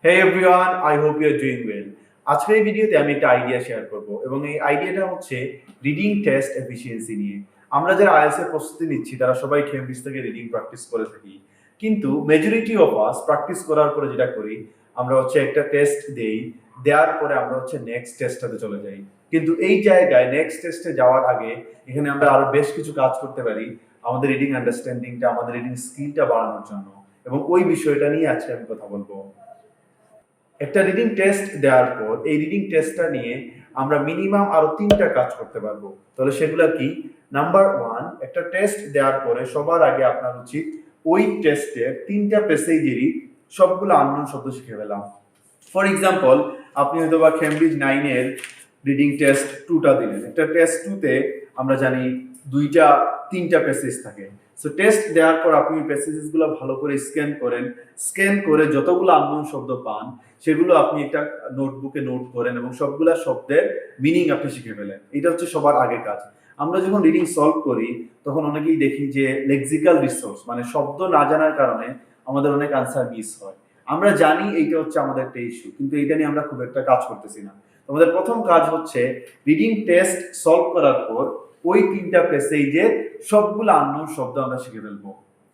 Hey everyone, I hope you are doing well. আজকের এই ভিডিওতে আমি একটা আইডিয়া শেয়ার করব এবং এই আইডিয়াটা হচ্ছে রিডিং টেস্ট এফিসিয়েন্সি নিয়ে। আমরা যারা আইএলটিএস এর প্রস্তুতি নিচ্ছি তারা সবাই কেমব্রিজ থেকে রিডিং প্র্যাকটিস করে থাকি। কিন্তু মেজরিটি অফ আস প্র্যাকটিস করার পরে যেটা করি আমরা হচ্ছে একটা টেস্ট দেই, দেওয়ার পরে আমরা হচ্ছে নেক্সট টেস্টটাতে চলে যাই। কিন্তু এই জায়গায় নেক্সট টেস্টে যাওয়ার আগে এখানে আমরা আরো বেশ কিছু কাজ করতে পারি আমাদের রিডিং আন্ডারস্ট্যান্ডিংটা, আমাদের রিডিং স্কিলটা বাড়ানোর জন্য, এবং ওই বিষয়টা নিয়ে আজকে আমি কথা বলবো। একটা রিডিং টেস্ট দেওয়ার পর এই রিডিং টেস্টটা নিয়ে আমরা মিনিমাম আরো 3টা কাজ করতে পারবো। তাহলে সেগুলো কি? নাম্বার 1, একটা টেস্ট দেওয়ার পরে সবার আগে আপনার উচিত ওই টেস্টের 3টা প্যাসেজেরই সবগুলো আননোন শব্দ শিখে ফেলাম। ফর এক্সাম্পল, আপনি হয়তো বা কেমব্রিজ 9 এর রিডিং টেস্ট 2টা দিলেন। একটা টেস্ট 2তে আমরা জানি 3টা প্যাসেজ থাকে। সো টেস্ট দেওয়ার পর আপনি প্যাসেজেসগুলো ভালো করে স্ক্যান করে যতগুলো আননোন শব্দ পান সেগুলো আপনি একটা নোটবুকে নোট করেন এবং সবগুলা শব্দের মিনিং আপনি শিখে ফেলেন। এটা হচ্ছে সবার আগে কাজ। আমরা যখন রিডিং সলভ করি তখন অনেকেই দেখি যে লেক্সিক্যাল রিসোর্স মানে শব্দ না জানার কারণে আমাদের অনেক আনসার মিস হয়। আমরা জানি এইটা হচ্ছে আমাদের একটা ইস্যু, কিন্তু এইটা নিয়ে আমরা খুব একটা কাজ করতেছি না। আমাদের প্রথম কাজ হচ্ছে রিডিং টেস্ট সলভ করার পর ওই 3টা প্যাসেজের সবগুলো আননোন শব্দ আমরা শিখে ফেলবো।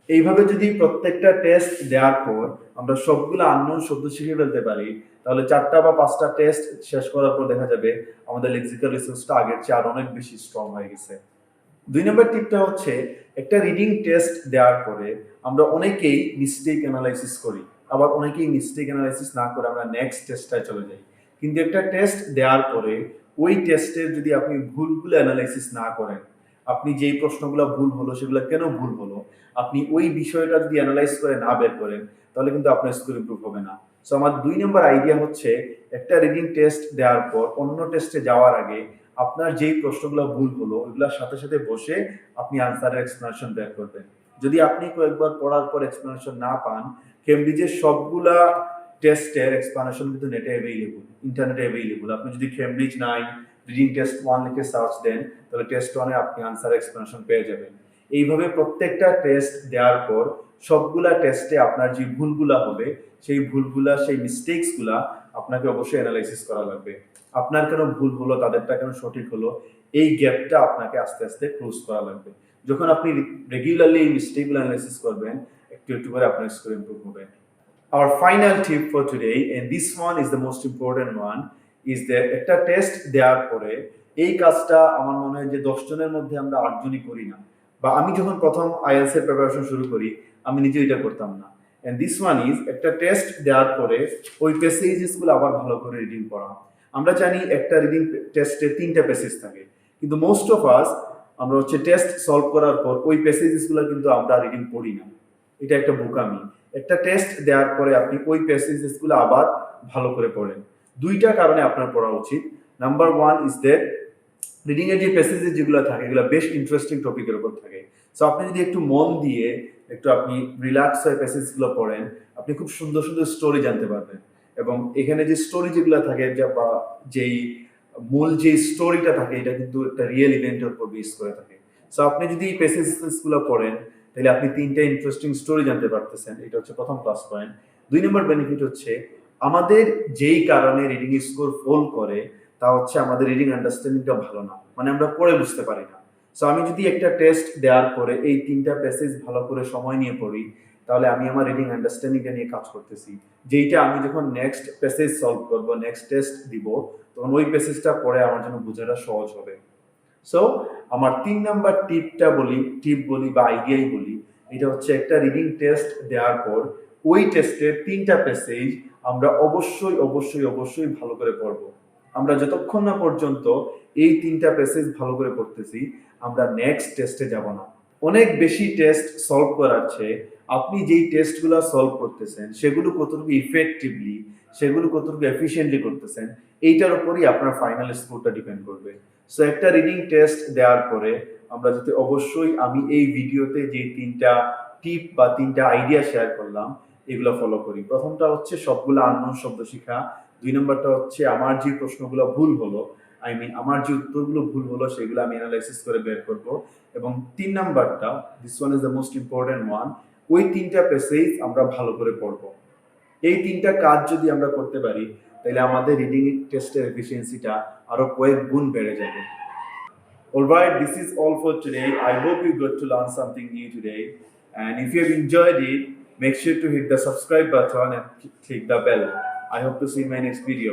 এইভাবে যদি প্রত্যেকটা টেস্ট দেওয়ার পর আমরা সবগুলো আননোন শব্দ শিখে ফেলতে পারি, তাহলে 4টা বা 5টা টেস্ট শেষ করার পর দেখা যাবে আমাদের লেক্সিক্যাল রিসোর্সটা আগের চেয়ে আরো অনেক বেশি স্ট্রং হয়ে গেছে। 2 নম্বর টিপটা হচ্ছে একটা রিডিং টেস্ট দেওয়ার পরে আমরা অনেকেই মিস্টেক অ্যানালাইসিস করি, আবার অনেকেই মিস্টেক অ্যানালাইসিস না করে আমরা নেক্সট টেস্টটায় চলে যাই। কিন্তু একটা টেস্ট দেওয়ার পরে ওই টেস্টের যদি আপনি ভুলগুলো অ্যানালাইসিস না করেন, আপনি যেই প্রশ্নগুলো ভুল হলো সেগুলো কেন ভুল হলো, আপনি ওই বিষয়টা যদি অ্যানালাইজ করে না বের করেন, তাহলে কিন্তু আপনার স্কোর ইমপ্রুভ হবে না। সো আমার 2 নম্বর আইডিয়া হচ্ছে একটা রিডিং টেস্ট দেওয়ার পর অন্য টেস্টে যাওয়ার আগে আপনার যেই প্রশ্নগুলো ভুল হলো ওইগুলোর সাথে সাথে বসে আপনি আনসারের এক্সপ্লেনেশন বের করবেন। যদি আপনি কয়েকবার পড়ার পর এক্সপ্লেনেশন না পান, কেমব্রিজের সবগুলা টেস্টের এক্সপ্লেনেশন কিন্তু নেটে অ্যাভেইলেবল, ইন্টারনেটে অ্যাভেইলেবল। আপনি যদি কেমব্রিজ 9 রিডিং টেস্ট 1 লিখে সার্চ দেন, তাহলে টেস্ট 1 এ আপনি আনসার এক্সপ্লেনেশন পেয়ে যাবেন। এইভাবে প্রত্যেকটা টেস্ট দেওয়ার পর সবগুলা টেস্টে আপনার যে ভুলগুলা হবে সেই ভুলগুলা, সেই মিস্টেকসগুলা আপনাকে অবশ্যই অ্যানালাইসিস করা লাগবে। আপনার কেন ভুল হলো, তাদেরটা কেন সঠিক হলো, এই গ্যাপটা আপনাকে আস্তে আস্তে ক্লোজ করা লাগবে। যখন আপনি রেগুলারলি এই মিস্টেকগুলো অ্যানালাইসিস করবেন, একটু একটু করে আপনার স্কোর ইমপ্রুভ হবে। Our final tip for today, and this one is the most important one, is that একটা টেস্ট দেওয়ার পরে এই কাজটা আমার মনে হয় যে 10 জনের মধ্যে আমরা 8 জনই করি না। বা আমি যখন প্রথম আইএলটিএস এর প্রিপারেশন শুরু করি আমি নিজে এটা করতাম না। এন্ড দিস ওয়ান ইজ একটা টেস্ট দেওয়ার পরে ওই প্যাসেজেসগুলো আবার ভালো করে রিডিং করা। আমরা জানি একটা রিডিং টেস্টে 3টা প্যাসেজ থাকে, কিন্তু মোস্ট অফ আস আমরা হচ্ছে টেস্ট সলভ করার পর ওই প্যাসেজেসগুলো কিন্তু আমরা রিডিং পড়ি না। এটা একটা বোকামি। একটা টেস্ট দেওয়ার পরে আপনি ওই প্যাসেজেসগুলো আবার ভালো করে পড়েন। 2টা কারণে আপনার পড়া উচিত। নাম্বার 1 ইজ দ্যাট রিডিং এর যে প্যাসেজেস যেগুলো থাকে এগুলো বেশ ইন্টারেস্টিং টপিকের উপর থাকে। সো আপনি যদি একটু মন দিয়ে একটু আপনি রিল্যাক্স হয়ে প্যাসেজগুলো পড়েন, আপনি খুব সুন্দর সুন্দর স্টোরি জানতে পারবেন। এবং এখানে যে স্টোরি যেগুলো থাকে বা যেই মূল যে স্টোরিটা থাকে এটা কিন্তু একটা রিয়েল ইভেন্টের উপর বেস করে থাকে। সো আপনি যদি এই প্যাসেজগুলো পড়েন তাহলে আপনি 3টা ইন্টারেস্টিং স্টোরি জানতে পারতেছেন। এটা হচ্ছে প্রথম প্লাস পয়েন্ট। 2 নম্বর বেনিফিট হচ্ছে আমাদের যেই কারণে রিডিং স্কোর ফল করে তা হচ্ছে আমাদের রিডিং আন্ডারস্ট্যান্ডিংটা ভালো না, মানে আমরা পড়ে বুঝতে পারি না। সো আমি যদি একটা টেস্ট দেওয়ার পরে এই 3টা প্যাসেজ ভালো করে সময় নিয়ে পড়ি, তাহলে আমি আমার রিডিং আন্ডারস্ট্যান্ডিংটা নিয়ে কাজ করতেছি, যেইটা আমি যখন নেক্সট প্যাসেজ সলভ করব, নেক্সট টেস্ট দিব, তখন ওই প্যাসেজটা পড়ে আমার জন্য বোঝাটা সহজ হবে। সো আমার 3 নাম্বার টিপ বলি বা আইডিয়াই বলি, এটা হচ্ছে একটা রিডিং টেস্ট দেওয়ার পর ওই টেস্টের 3টা প্যাসেজ আমরা অবশ্যই ভালো করে পড়ব। আমরা যতক্ষণ না পর্যন্ত এই 3টা প্যাসেজ ভালো করে পড়তেছি আমরা নেক্সট টেস্টে যাব না। অনেক বেশি টেস্ট সলভ করার চেয়ে আপনি যেই টেস্টগুলো সলভ করতেছেন সেগুলো কতটুকু ইফেক্টিভলি, সেগুলো কতটুকু এফিশিয়েন্টলি করতেছেন, এইটার উপরই আপনার ফাইনাল স্কোরটা ডিপেন্ড করবে। সো একটা রিডিং টেস্ট দেওয়ার পরে আমরা যাতে অবশ্যই আমি এই ভিডিওতে যে 3টা টিপ বা 3টা আইডিয়া শেয়ার করলাম এগুলো ফলো করি। প্রথমটা হচ্ছে সবগুলো আননোন শব্দ শেখা। 2 নম্বরটা হচ্ছে আমার যে প্রশ্নগুলো ভুল হলো, আমার যে উত্তরগুলো ভুল হলো সেগুলো আমি অ্যানালাইসিস করে বের করব। এবং 3 নাম্বারটা, this one is the most important one, ওই 3টা প্যাসেজ আমরা ভালো করে পড়ব। এই ৩টা কাজ যদি আমরা করতে পারি তাহলে আমাদের রিডিং টেস্টের এফিসিয়েন্সিটা আরো কয়েক গুণ বেড়ে যাবে। Alright, this is all for today. I hope you got to learn something new today. And if you have enjoyed it, make sure to hit the subscribe button and click the bell. I hope to see you in my next video.